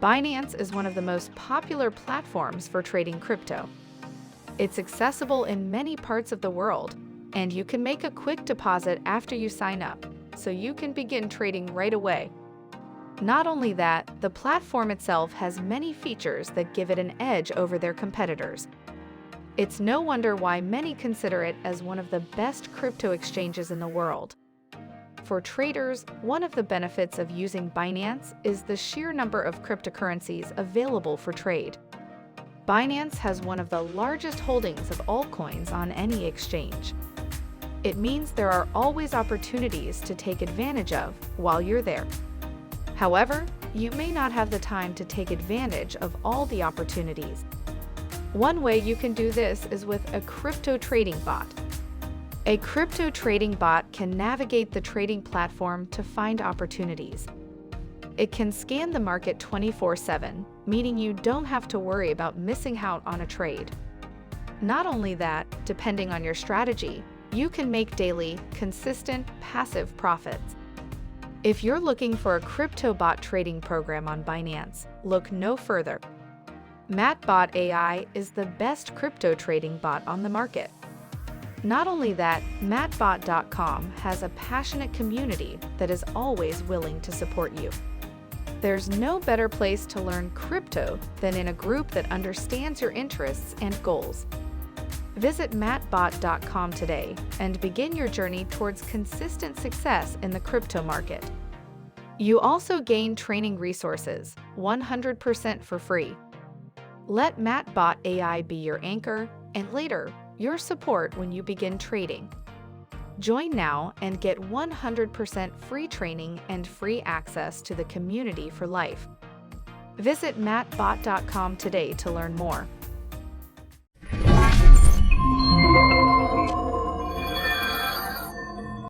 Binance is one of the most popular platforms for trading crypto. It's accessible in many parts of the world, and you can make a quick deposit after you sign up, so you can begin trading right away. Not only that, the platform itself has many features that give it an edge over their competitors. It's no wonder why many consider it as one of the best crypto exchanges in the world. For traders, one of the benefits of using Binance is the sheer number of cryptocurrencies available for trade. Binance has one of the largest holdings of altcoins on any exchange. It means there are always opportunities to take advantage of while you're there. However, you may not have the time to take advantage of all the opportunities. One way you can do this is with a crypto trading bot. A crypto trading bot can navigate the trading platform to find opportunities. It can scan the market 24/7, meaning you don't have to worry about missing out on a trade. Not only that, depending on your strategy, you can make daily, consistent, passive profits. If you're looking for a crypto bot trading program on Binance, look no further. MatBot AI is the best crypto trading bot on the market. Not only that, matbot.com has a passionate community that is always willing to support you. There's no better place to learn crypto than in a group that understands your interests and goals. Visit matbot.com today and begin your journey towards consistent success in the crypto market. You also gain training resources, 100% for free. Let MatBot AI be your anchor, and later, your support when you begin trading. Join now and get 100% free training and free access to the community for life. Visit matbot.com today to learn more.